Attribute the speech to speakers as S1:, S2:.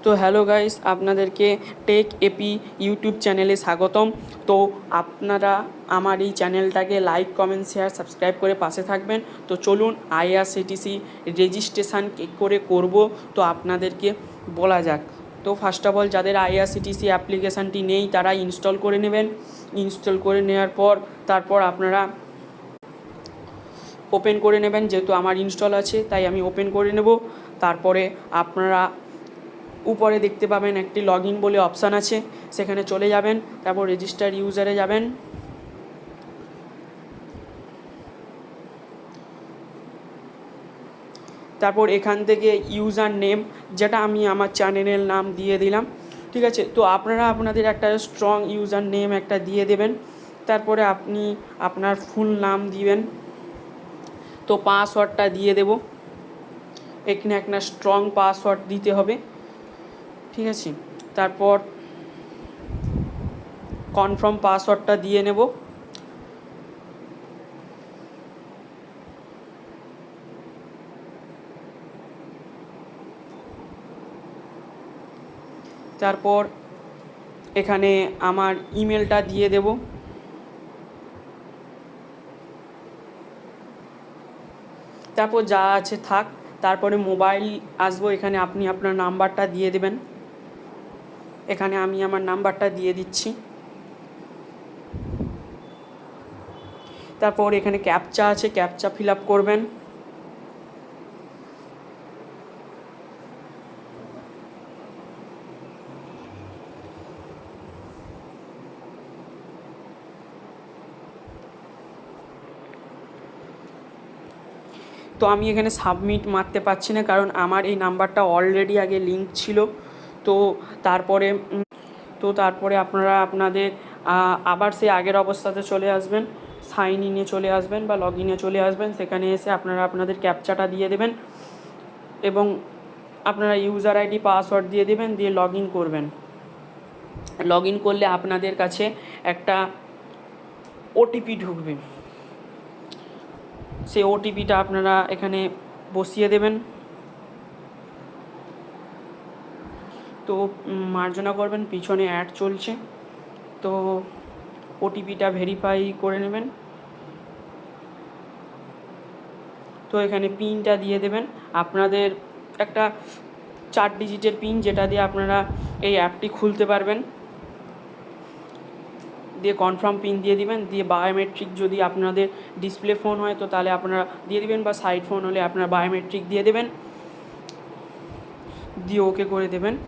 S1: তো hello guys, আপনাদেরকে take AP YouTube চ্যানেলে স্বাগতম। তো আপনারা আমার এই চ্যানেলটাকে লাইক, কমেন্ট, শেয়ার, সাবস্ক্রাইব করে পাশে থাকবেন। তো চলুন আইআরসিটিসি রেজিস্ট্রেশন কী করে করব তো আপনাদেরকে বলা যাক। তো ফার্স্ট অফ অল, যাদের আইআরসিটিসি অ্যাপ্লিকেশানটি নেই তারা ইনস্টল করে নেবেন। ইনস্টল করে নেওয়ার পর তারপর আপনারা ওপেন করে নেবেন। যেহেতু আমার ইনস্টল আছে তাই আমি ওপেন করে নেব। তারপরে আপনারা উপরে দেখতে পাবেন একটি লগ ইন বলে অপশান আছে, সেখানে চলে যাবেন। তারপর রেজিস্টার ইউজারে যাবেন। তারপর এখান থেকে ইউজার নেম, যেটা আমি আমার চ্যানেলের নাম দিয়ে দিলাম, ঠিক আছে। তো আপনারা আপনাদের একটা স্ট্রং ইউজার নেম একটা দিয়ে দেবেন। তারপরে আপনি আপনার ফুল নাম দিবেন। তো পাসওয়ার্ডটা দিয়ে দেব। এখানে একটা স্ট্রং পাসওয়ার্ড দিতে হবে, ঠিক আছে। তারপর কনফার্ম পাসওয়ার্ডটা দিয়ে নেব। তারপর এখানে আমার ইমেলটা দিয়ে দেব। তারপর যা আছে থাক। তারপরে মোবাইল আসবো, এখানে আপনি আপনার নাম্বারটা দিয়ে দেবেন। এখানে আমি আমার নাম্বারটা দিয়ে দিচ্ছি। তারপর এখানে ক্যাপচা আছে, ক্যাপচা ফিল আপ করবেন। তো আমি এখানে সাবমিট মারতে পারছি না, কারণ আমার এই নাম্বারটা অলরেডি আগে লিঙ্ক ছিল। তো তারপরে আপনারা আপনাদের আবার সেই আগের অবস্থাতে চলে আসবেন, সাইন ইনে চলে আসবেন বা লগ ইনে চলে আসবেন। সেখানে এসে আপনারা আপনাদের ক্যাপচাটা দিয়ে দেবেন এবং আপনারা ইউজার আইডি পাসওয়ার্ড দিয়ে দেবেন, দিয়ে লগ ইন করবেন। লগ ইন করলে আপনাদের কাছে একটা ওটিপি ঢুকবে। সেই ওটিপিটা আপনারা এখানে বসিয়ে দেবেন। তো মার্জনা করবেন, পিছনে অ্যাড চলছে, তো ওটিপিটা ভেরিফাই করে নেবেন। তো এখানে পিনটা দিয়ে দেবেন, আপনাদের একটা 4 ডিজিটের পিন, যেটা দিয়ে আপনারা এই অ্যাপটি খুলতে পারবেন। দিয়ে কনফার্ম পিন দিয়ে দিবেন। দিয়ে বায়োমেট্রিক যদি আপনাদের ডিসপ্লে ফোন হয় তো তাহলে আপনারা দিয়ে দিবেন, বা সাইড ফোন হলে আপনারা বায়োমেট্রিক দিয়ে দেবেন, দিয়ে ওকে করে দেবেন।